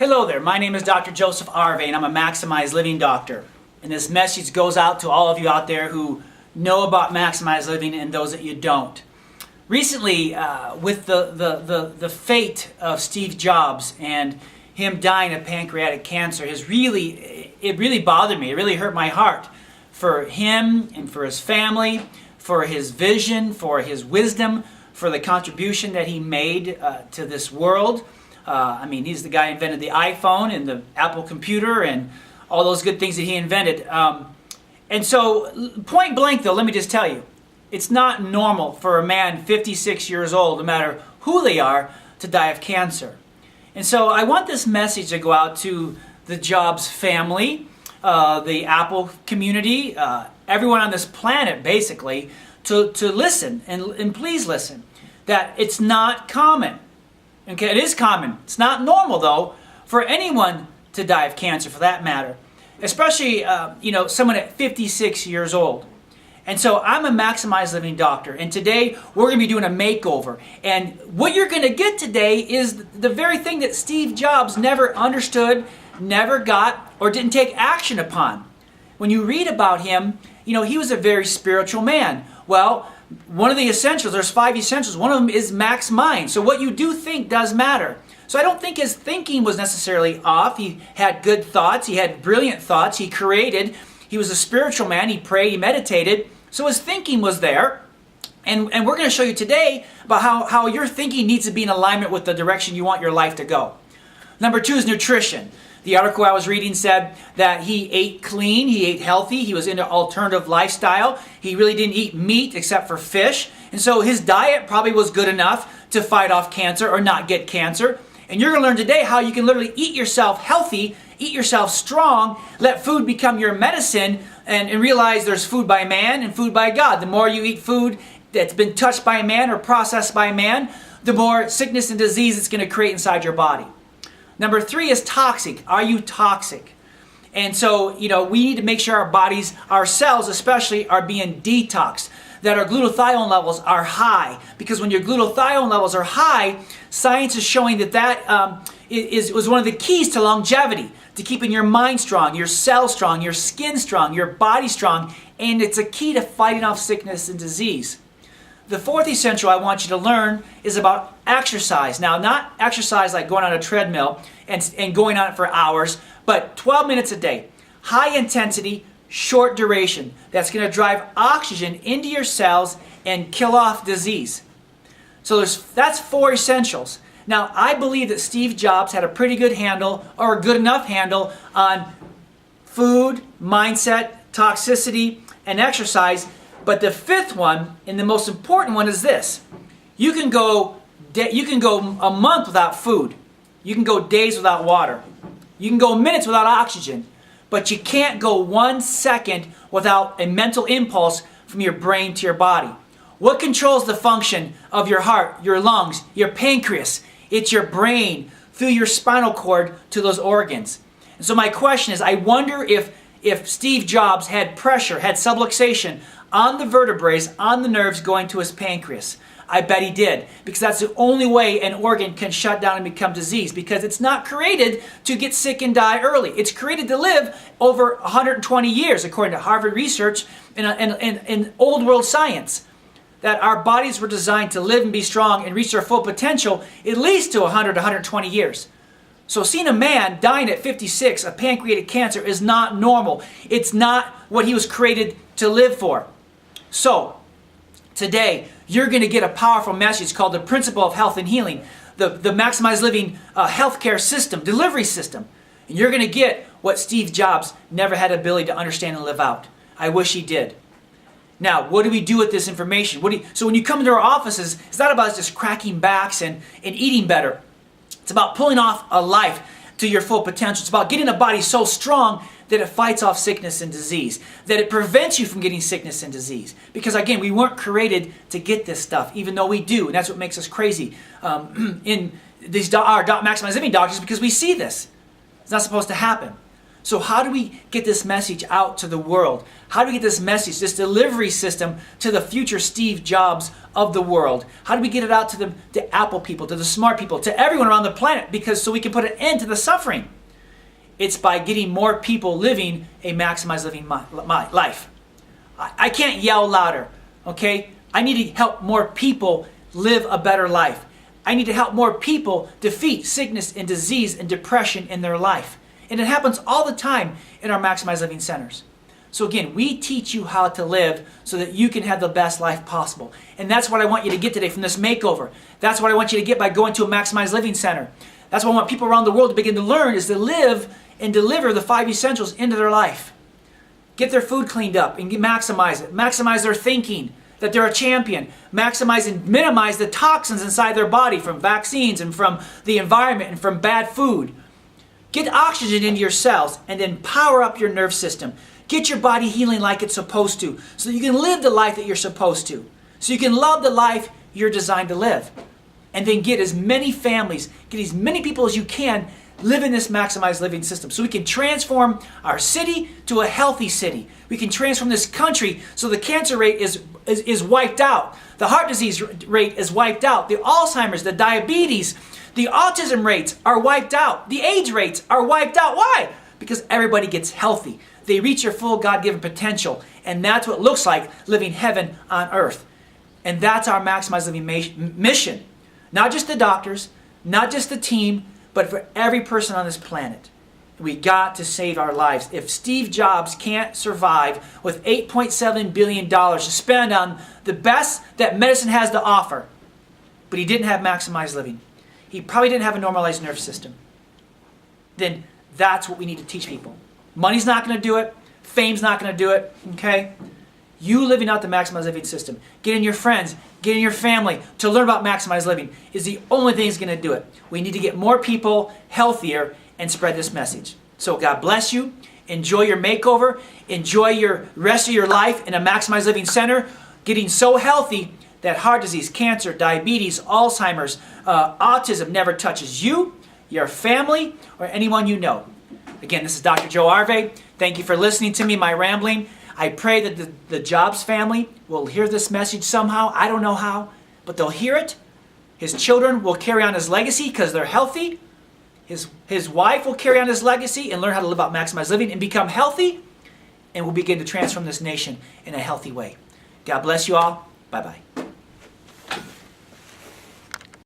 Hello there, my name is Dr. Joseph Arve and I'm a Maximized Living doctor. And this message goes out to all of you out there who know about Maximized Living and those that you don't. Recently, with the fate of Steve Jobs and him dying of pancreatic cancer, it really bothered me. It really hurt my heart for him and for his family, for his vision, for his wisdom, for the contribution that he made to this world. He's the guy who invented the iPhone and the Apple computer and all those good things that he invented. And so, point blank though, let me just tell you, it's not normal for a man 56 years old, no matter who they are, to die of cancer. And so I want this message to go out to the Jobs family, the Apple community, everyone on this planet basically, to listen, and please listen, that it's not common. Okay, it is common. It's not normal, though, for anyone to die of cancer, for that matter. Especially, someone at 56 years old. And so I'm a Maximized Living doctor, and today we're going to be doing a makeover. And what you're going to get today is the very thing that Steve Jobs never understood, never got, or didn't take action upon. When you read about him, he was a very spiritual man. Well, one of the essentials, there's 5 essentials, one of them is max mind. So what you do think does matter. So I don't think his thinking was necessarily off. He had good thoughts, he had brilliant thoughts, he created, he was a spiritual man, he prayed, he meditated. So his thinking was there. And we're going to show you today about how your thinking needs to be in alignment with the direction you want your life to go. Number 2 is nutrition. The article I was reading said that he ate clean, he ate healthy, he was into alternative lifestyle. He really didn't eat meat except for fish. And so his diet probably was good enough to fight off cancer or not get cancer. And you're going to learn today how you can literally eat yourself healthy, eat yourself strong, let food become your medicine, and realize there's food by man and food by God. The more you eat food that's been touched by man or processed by man, the more sickness and disease it's going to create inside your body. Number 3 is toxic. Are you toxic? And so, we need to make sure our bodies, our cells especially, are being detoxed, that our glutathione levels are high. Because when your glutathione levels are high, science is showing that was one of the keys to longevity, to keeping your mind strong, your cells strong, your skin strong, your body strong, and it's a key to fighting off sickness and disease. The 4th essential I want you to learn is about exercise. Now, not exercise like going on a treadmill and going on it for hours, but 12 minutes a day. High intensity, short duration. That's going to drive oxygen into your cells and kill off disease. So that's 4 essentials. Now, I believe that Steve Jobs had a pretty good handle, or a good enough handle, on food, mindset, toxicity, and exercise. But the 5th one, and the most important one, is this. You can go a month without food. You can go days without water. You can go minutes without oxygen. But you can't go 1 second without a mental impulse from your brain to your body. What controls the function of your heart, your lungs, your pancreas? It's your brain through your spinal cord to those organs. And so my question is, I wonder if Steve Jobs had pressure, had subluxation on the vertebrae, on the nerves going to his pancreas. I bet he did, because that's the only way an organ can shut down and become diseased, because it's not created to get sick and die early. It's created to live over 120 years, according to Harvard research and old world science, that our bodies were designed to live and be strong and reach their full potential at least to 100, 120 years. So seeing a man dying at 56 of pancreatic cancer is not normal. It's not what he was created to live for. So, today, you're going to get a powerful message called the Principle of Health and Healing, the Maximized Living healthcare system, delivery system. And you're going to get what Steve Jobs never had the ability to understand and live out. I wish he did. Now, what do we do with this information? So when you come into our offices, it's not about just cracking backs and eating better. It's about pulling off a life to your full potential. It's about getting a body so strong that it fights off sickness and disease, that it prevents you from getting sickness and disease. Because again, we weren't created to get this stuff, even though we do, and that's what makes us crazy in our Maximized Living doctors, because we see this. It's not supposed to happen. So how do we get this message out to the world? How do we get this message, this delivery system, to the future Steve Jobs of the world? How do we get it out to the Apple people, to the smart people, to everyone around the planet? Because so we can put an end to the suffering. It's by getting more people living a maximized living life. I can't yell louder, okay? I need to help more people live a better life. I need to help more people defeat sickness and disease and depression in their life. And it happens all the time in our Maximized Living centers. So again, we teach you how to live so that you can have the best life possible. And that's what I want you to get today from this makeover. That's what I want you to get by going to a Maximized Living center. That's what I want people around the world to begin to learn, is to live and deliver the 5 essentials into their life. Get their food cleaned up and maximize it. Maximize their thinking, that they're a champion. Maximize and minimize the toxins inside their body from vaccines and from the environment and from bad food. Get oxygen into your cells and then power up your nerve system. Get your body healing like it's supposed to, so that you can live the life that you're supposed to. So you can love the life you're designed to live. And then get as many families, get as many people as you can live in this maximized living system. So we can transform our city to a healthy city. We can transform this country so the cancer rate is wiped out. The heart disease rate is wiped out. The Alzheimer's, the diabetes, the autism rates are wiped out. The AIDS rates are wiped out. Why? Because everybody gets healthy. They reach their full God-given potential. And that's what it looks like living heaven on earth. And that's our maximized living mission. Not just the doctors, not just the team, but for every person on this planet. We got to save our lives. If Steve Jobs can't survive with $8.7 billion to spend on the best that medicine has to offer, but he didn't have maximized living, he probably didn't have a normalized nerve system, then that's what we need to teach people. Money's not going to do it. Fame's not going to do it. Okay? You living out the maximized living system, getting your friends, getting your family to learn about maximized living is the only thing that's going to do it. We need to get more people healthier and spread this message. So God bless you. Enjoy your makeover. Enjoy your rest of your life in a maximized living center, getting so healthy that heart disease, cancer, diabetes, Alzheimer's, autism never touches you, your family, or anyone you know. Again, this is Dr. Joe Arve. Thank you for listening to me, my rambling. I pray that the Jobs family will hear this message somehow. I don't know how, but they'll hear it. His children will carry on his legacy because they're healthy. His wife will carry on his legacy and learn how to live out maximized living and become healthy, and will begin to transform this nation in a healthy way. God bless you all. Bye-bye.